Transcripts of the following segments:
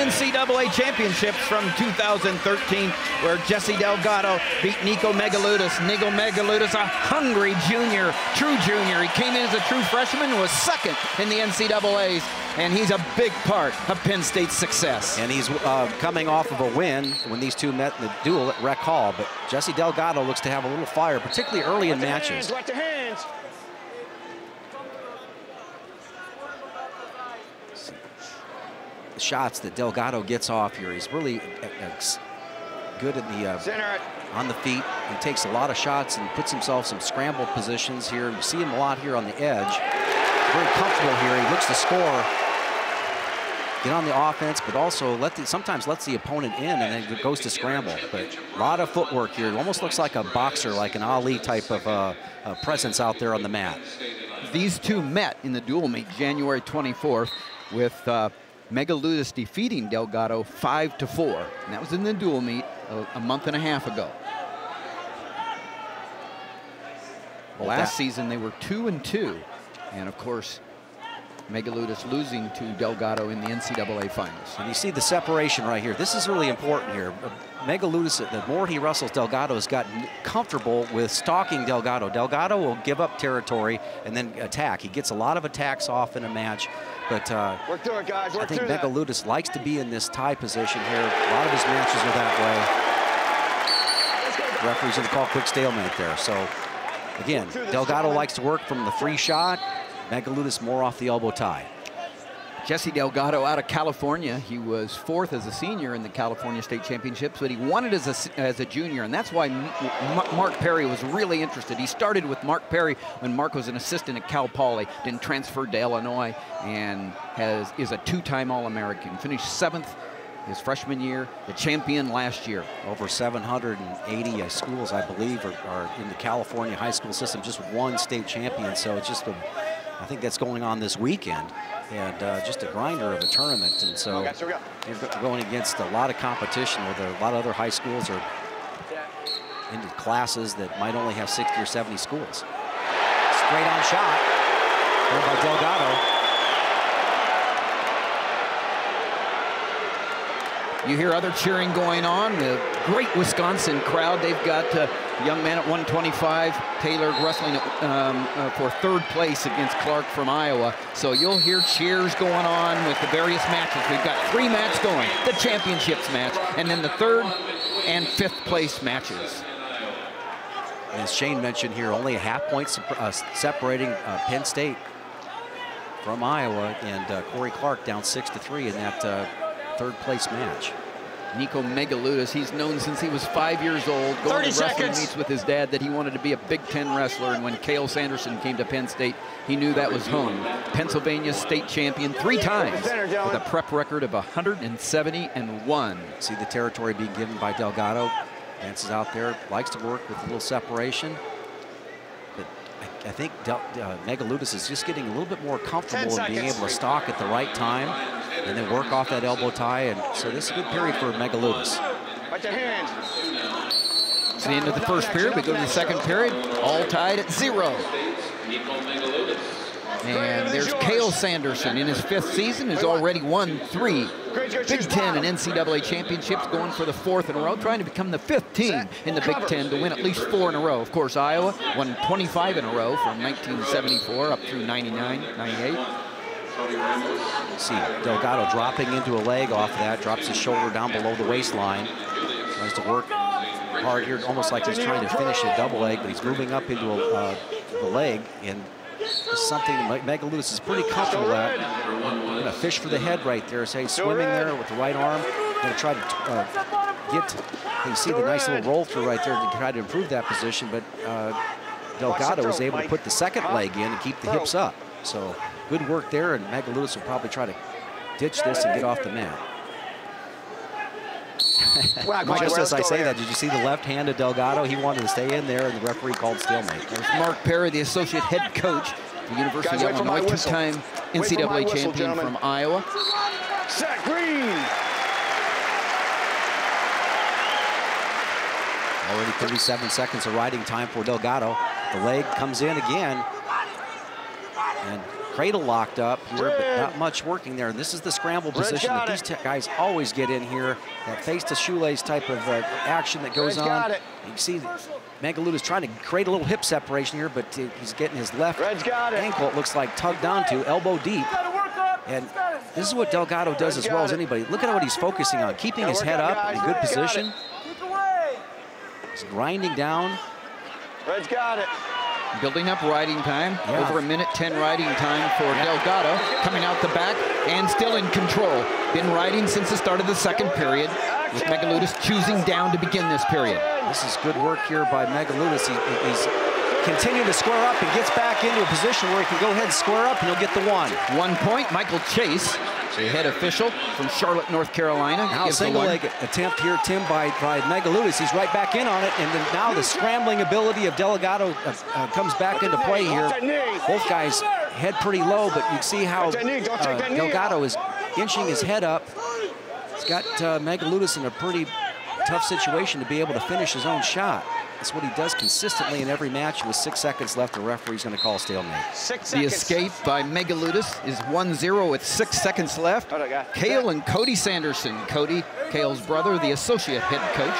NCAA championships from 2013, where Jesse Delgado beat Nico Megaludis. Nico Megaludis, a hungry junior, true junior. He came in as a true freshman, was second in the NCAAs, and he's a big part of Penn State's success. And he's coming off of a win when these two met in the duel at Rec Hall. But Jesse Delgado looks to have a little fire, particularly early in matches. Watch your hands. Shots that Delgado gets off here. He's really good in the on the feet. He takes a lot of shots and puts himself some scramble positions here. You see him a lot here on the edge. Very comfortable here. He looks to score, get on the offense, but also sometimes lets the opponent in and then goes to scramble. But a lot of footwork here. It almost looks like a boxer, like an Ali type of presence out there on the mat. These two met in the dual meet January 24th with Megaludis defeating Delgado 5-4, and that was in the dual meet a month and a half ago. Last season they were 2-2, and of course Megaludis losing to Delgado in the NCAA finals. And you see the separation right here. This is really important here. Megaludis, the more he wrestles Delgado, has gotten comfortable with stalking Delgado. Delgado will give up territory and then attack. He gets a lot of attacks off in a match, but Work through it, guys. I think Megaludis likes to be in this tie position here. A lot of his matches are that way. The referee's going to call quick stalemate there. So again, Delgado likes to work from the free shot. Megaludis more off the elbow tie. Jesse Delgado out of California. He was 4th as a senior in the California State Championships, but he won it as a junior, and that's why Mark Perry was really interested. He started with Mark Perry when Mark was an assistant at Cal Poly, then transferred to Illinois, and is a 2-time All-American. Finished 7th his freshman year, the champion last year. Over 780 schools, I believe, are in the California high school system, just one state champion, so it's just I think that's going on this weekend, and just a grinder of a tournament. And so you're going against a lot of competition with a lot of other high schools or into classes that might only have 60 or 70 schools. Straight on shot there by Delgado. You hear other cheering going on. The great Wisconsin crowd. They've got a young man at 125, Taylor, wrestling for 3rd place against Clark from Iowa. So you'll hear cheers going on with the various matches. We've got 3 matches going, the championships match, and then the 3rd and 5th place matches. As Shane mentioned here, only a half point separating Penn State from Iowa, and Corey Clark down 6-3 in that 3rd place match. Nico Megaludis, he's known since he was 5 years old, going to wrestling meets with his dad, that he wanted to be a Big Ten wrestler. And when Cale Sanderson came to Penn State, he knew that was home. Pennsylvania state champion 3 times with a prep record of 170-1. See the territory being given by Delgado. Dances out there, likes to work with a little separation. But I think Megaludis is just getting a little bit more comfortable in being able to stalk at the right time and then work off that elbow tie. And so this is a good period for Megaludis. It's the end of the first period. We go to the second period, all tied at 0. And there's Cale Sanderson in his 5th season, who's already won 3 Big Ten and NCAA championships, going for the 4th in a row, trying to become the 5th team in the Big Ten to win at least 4 in a row. Of course, Iowa won 25 in a row from 1974 up through 99, 98. See Delgado dropping into a leg off that, drops his shoulder down below the waistline. Tries to work hard here, almost like he's trying to finish a double leg, but he's moving up into the leg, and it's something that Megaludis is pretty comfortable at. Gonna fish for the head right there. So he's swimming there with the right arm. Gonna try to you see the nice little roll through right there to try to improve that position, but Delgado was able to put the 2nd leg in and keep the hips up. So good work there, and Megaludis will probably try to ditch this and get off the mat. Just as I say that, did you see the left hand of Delgado? He wanted to stay in there, and the referee called stalemate. There's Mark Perry, the associate head coach at the University of Illinois, 2-time NCAA champion from Iowa. Set green. Already 37 seconds of riding time for Delgado. The leg comes in again. And cradle locked up here, but not much working there. This is the scramble position that these guys always get in here. That face to shoelace type of action that goes on. You can see Megaludis trying to create a little hip separation here, but he's getting his left ankle, it looks like, tugged onto, elbow deep. And this is what Delgado does as well as anybody. Look at what he's focusing on, keeping his head up in a good position. He's grinding down. Red's got it. Building up riding time. Over a minute 10 riding time for Delgado. Coming out the back and still in control. Been riding since the start of the second period, with Megaludis choosing down to begin this period. This is good work here by Megaludis. He's continuing to square up and gets back into a position where he can go ahead and square up and he'll get the one. 1 point, Michael Chase, the head official from Charlotte, North Carolina. Now a single leg attempt here, Tim, by Megaludis. He's right back in on it, and then now the scrambling ability of Delgado comes back into play here. Both guys head pretty low, but you can see how Delgado is inching his head up. He's got Megaludis in a pretty tough situation to be able to finish his own shot. That's what he does consistently in every match. With 6 seconds left, the referee's going to call stalemate. The escape by Megaludis is 1-0 with 6 seconds left. Cale and Cody Sanderson. Cody, Cale's brother, the associate head coach.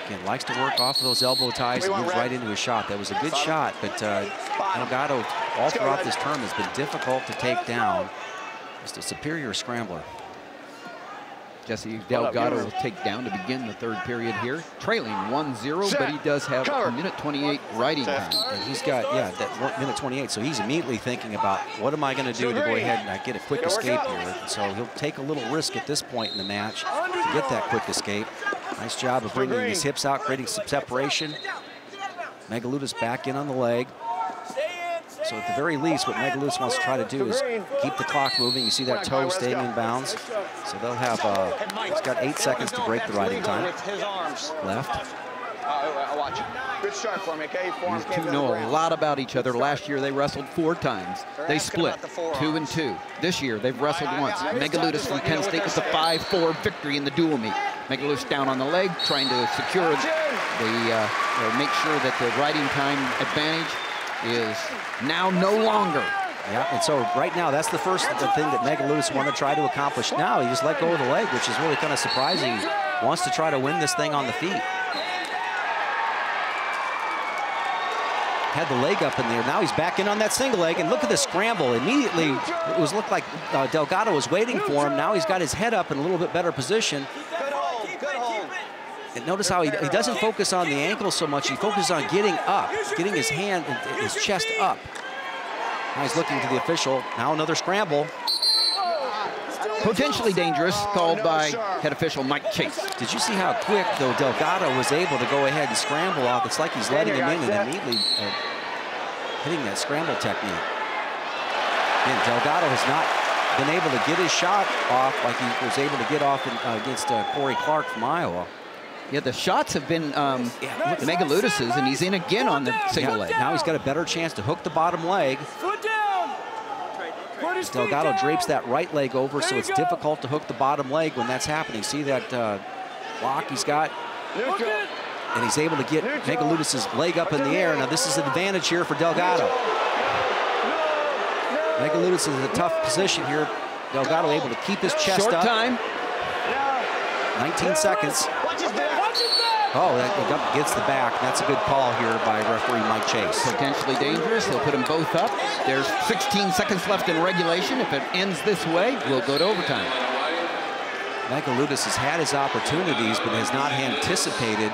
Again, likes to work off of those elbow ties and moves right into a shot. That was a good shot, but Delgado all throughout this term has been difficult to take down. Just a superior scrambler. Jesse Delgado will take down to begin the third period here. Trailing 1-0, but he does have a minute 28 riding time. And he's got, that minute 28, so he's immediately thinking about, what am I going to do to go ahead and get a quick escape here? And so he'll take a little risk at this point in the match to get that quick escape. Nice job of bringing his hips out, creating some separation. Megaludis back in on the leg. So at the very least, what Megaludis wants to try to do is keep the clock moving. You see that toe staying in bounds. So they'll have, he's got 8 seconds to break the riding time. Left. I'll watch it. Good start for me, okay? These two know a lot about each other. Last year, they wrestled 4 times. They split 2-2. This year, they've wrestled once. Megaludis from Penn State with a 5-4 victory in the dual meet. Megaludis down on the leg, trying to secure or make sure that the riding time advantage is now no longer. Yeah, and so right now, that's the first thing that Megaludis wanted to try to accomplish. Now he just let go of the leg, which is really kind of surprising. He wants to try to win this thing on the feet. Had the leg up in there. Now he's back in on that single leg, and look at the scramble. Immediately, it looked like Delgado was waiting for him. Now he's got his head up in a little bit better position. And notice how he doesn't focus on the ankle so much. He focuses on getting up, getting his hand, his chest up. Now he's looking to the official. Now another scramble. Potentially dangerous, called by head official Mike Chase. Did you see how quick, though, Delgado was able to go ahead and scramble off? It's like he's letting him in and immediately hitting that scramble technique. Again, Delgado has not been able to get his shot off like he was able to get off against Corey Clark from Iowa. Yeah, the shots have been Megaludis's, and he's in again on the single leg. Now he's got a better chance to hook the bottom leg. Delgado drapes that right leg over, so it's difficult to hook the bottom leg when that's happening. See that lock he's got? And he's able to get Megaludis's leg up in the air. Now this is an advantage here for Delgado. Megaludis is in a tough position here. Delgado able to keep his chest up. Short time. 19 seconds. Oh, that gets the back. That's a good call here by referee Mike Chase. Potentially dangerous. He'll put them both up. There's 16 seconds left in regulation. If it ends this way, we'll go to overtime. Megaludis has had his opportunities, but has not anticipated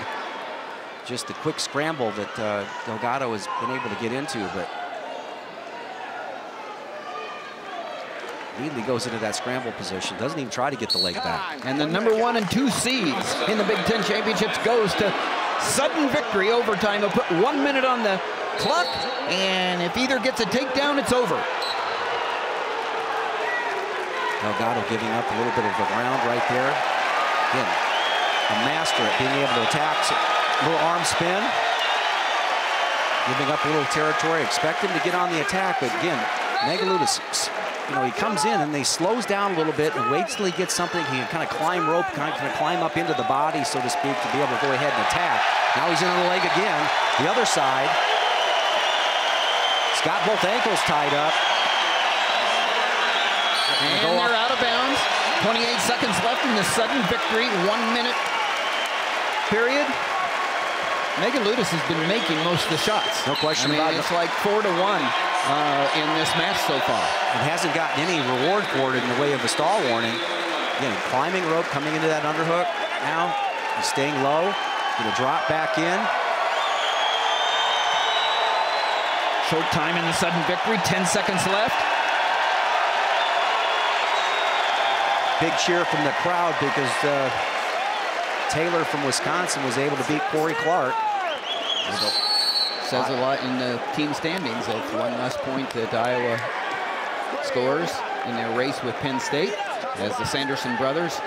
just the quick scramble that Delgado has been able to get into. But immediately goes into that scramble position. Doesn't even try to get the leg back. And the number 1 and 2 seeds in the Big Ten Championships goes to sudden victory overtime. They'll put 1 minute on the clock, and if either gets a takedown, it's over. Delgado giving up a little bit of the ground right there. Again, a master at being able to attack. A little arm spin. Giving up a little territory. Expect him to get on the attack, but again, Megaludis, he comes in and he slows down a little bit and waits till he gets something. He can kind of climb rope, kind of climb up into the body, so to speak, to be able to go ahead and attack. Now he's in on the leg again. The other side. He's got both ankles tied up. And they're out of bounds. 28 seconds left in the sudden victory, 1 minute period. Megaludis has been making most of the shots. No question about it. It's like 4-1 in this match so far. And hasn't gotten any reward for it in the way of a stall warning. Again, climbing rope, coming into that underhook. Now he's staying low. Gonna drop back in. Short time in the sudden victory, 10 seconds left. Big cheer from the crowd because Taylor from Wisconsin was able to beat Corey Clark. So, says a lot in the team standings. That's one less point that Iowa scores in their race with Penn State as the Sanderson brothers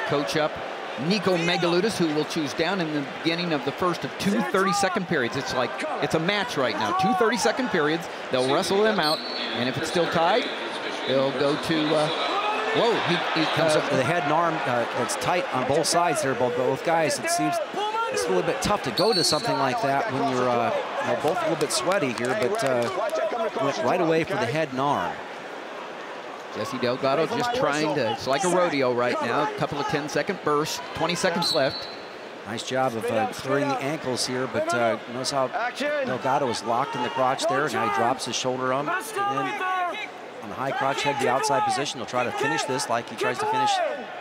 coach up Nico Megaludis, who will choose down in the beginning of the first of 2 30-second periods. It's like it's a match right now. 2 30-second periods. They'll wrestle them out, and if it's still tied, they'll go to. Whoa! He comes up with the head and arm. It's tight on both sides there, both guys. It seems it's a little bit tough to go to something like that when you're both a little bit sweaty here, but went right away for the head and arm. Jesse Delgado just trying to, it's like a rodeo right now. A couple of 10-second bursts, 20 seconds left. Nice job of clearing the ankles here, but notice how Delgado is locked in the crotch there. Now he drops his shoulder on the high crotch head, the outside position. He'll try to finish this like he tries to finish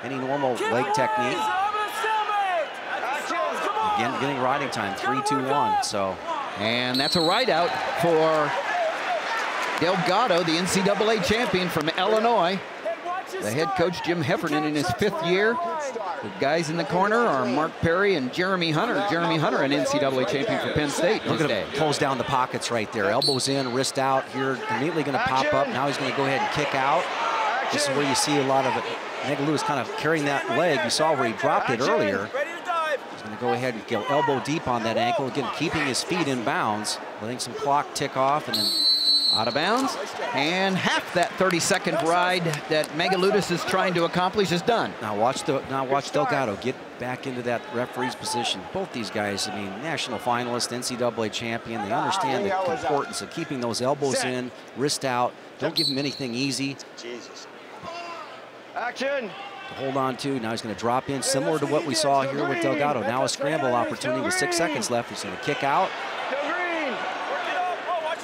any normal leg technique. Again, getting riding time, 3-2-1, so. And that's a ride out for Delgado, the NCAA champion from Illinois. The head coach, Jim Heffernan, in his 5th year. The guys in the corner are Mark Perry and Jeremy Hunter. Jeremy Hunter, an NCAA champion for Penn State. Look at him close down the pockets right there. Elbows in, wrist out here. Immediately going to pop up. Now he's going to go ahead and kick out. This is where you see a lot of it. Megaludis kind of carrying that leg. You saw where he dropped it earlier. He's going to go ahead and go elbow deep on that ankle. Again, keeping his feet in bounds. Letting some clock tick off and then out of bounds, and half that 30-second ride that Megaludis is trying to accomplish is done. Now watch Delgado get back into that referee's position. Both these guys, I mean, national finalist, NCAA champion, they understand the importance of keeping those elbows in, wrist out. Don't give him anything easy. Action. To hold on to. Now he's going to drop in, similar to what we saw here with Delgado. Now a scramble opportunity with 6 seconds left. He's going to kick out.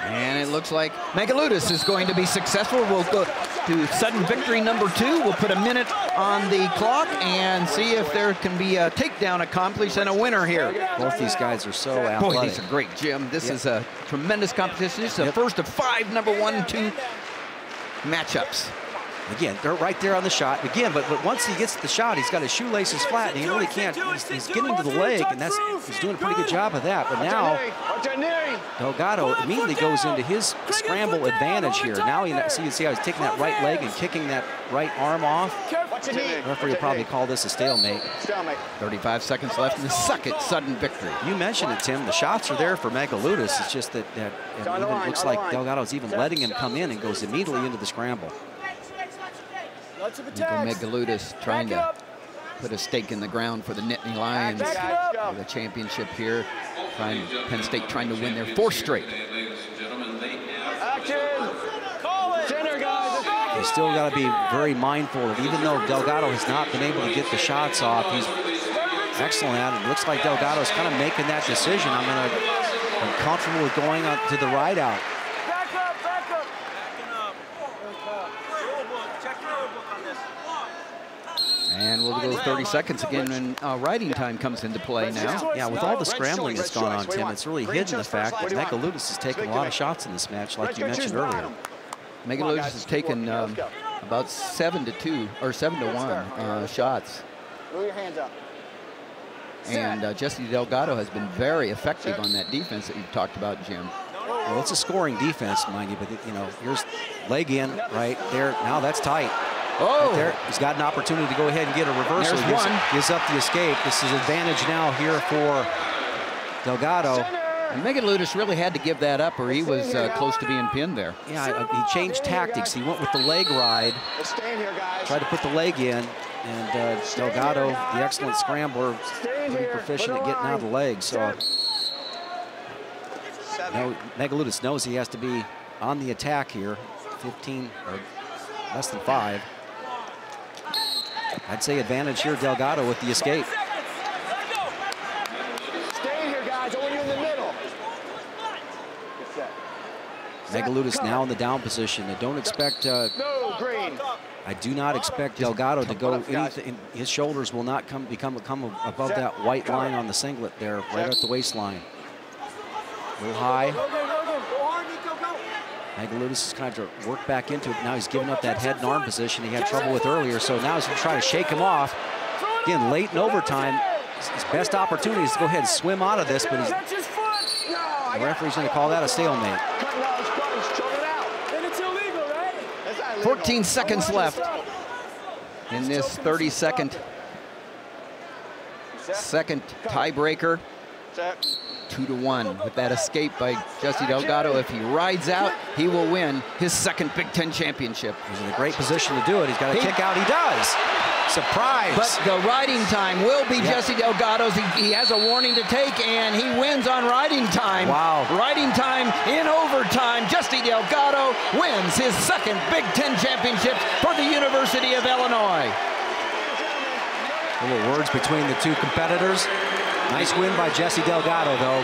And it looks like Megaludis is going to be successful. We'll go to sudden victory number 2. We'll put a minute on the clock and see if there can be a takedown accomplished and a winner here. Both these guys are so athletic. Boy, these are great, Jim. This is a tremendous competition. It's the first of 5 number 1 and 2 matchups. Again, they're right there on the shot. Again, but once he gets the shot, he's got his shoelaces flat, and he really can't. He's getting to the leg, and he's doing a pretty good job of that. But now, Delgado immediately goes into his scramble advantage here. Now you see how he's taking that right leg and kicking that right arm off. The referee will probably call this a stalemate. 35 seconds left in the second sudden victory. You mentioned it, Tim. The shots are there for Megaludis. It's just that it even looks like Delgado's even letting him come in and goes immediately into the scramble. Nico Megaludis trying to put a stake in the ground for the Nittany Lions for the championship here. Penn State trying to win their 4th straight. You still got to be very mindful of, even though Delgado has not been able to get the shots off, he's excellent at it. It looks like Delgado's kind of making that decision. I'm comfortable with going on to the ride out. And we'll go 30 seconds again when riding time comes into play now. Yeah, with all the scrambling that's gone on, Tim, it's really hidden the fact that Megaludis has taken a lot of shots in this match, like you mentioned earlier. Megaludis has taken about 7-2 or 7-1 shots. Move your hands up. And Jesse Delgado has been very effective on that defense that you've talked about, Jim. Well, it's a scoring defense, mind you, but here's leg in right there. Now that's tight. Oh, right there. He's got an opportunity to go ahead and get a reversal. There's one. Gives up the escape. This is advantage now here for Delgado. And Megaludis really had to give that up, or he was close to being pinned there. Yeah, he changed tactics. He went with the leg ride, tried to put the leg in, and Delgado, the excellent scrambler, pretty proficient at getting out of the leg. So No, Megaludis knows he has to be on the attack here. 15 or less than 5. I'd say advantage here, Delgado with the escape. Stay in here, guys. I want you in the middle. Megaludis now in the down position. I don't expect. No, green. I do not expect Delgado to go anything. His shoulders will not come above that white line on the singlet there, right at the waistline. A little high. Megaludis is kind of to work back into it. Now he's giving up that head and arm position he had trouble with earlier. So now he's going to try to shake him off. Again, late in overtime, his best opportunity is to go ahead and swim out of this, but the referee's going to call that a stalemate. 14 seconds left in this 32nd tiebreaker. 2-1 with that escape by Jesse Delgado. If he rides out, he will win his second Big Ten championship. He's in a great position to do it. He's got to kick out. He does. Surprise. But the riding time will be Jesse Delgado's. He has a warning to take, and he wins on riding time. Wow. Riding time in overtime. Jesse Delgado wins his second Big Ten championship for the University of Illinois. Little words between the two competitors. Nice win by Jesse Delgado, though.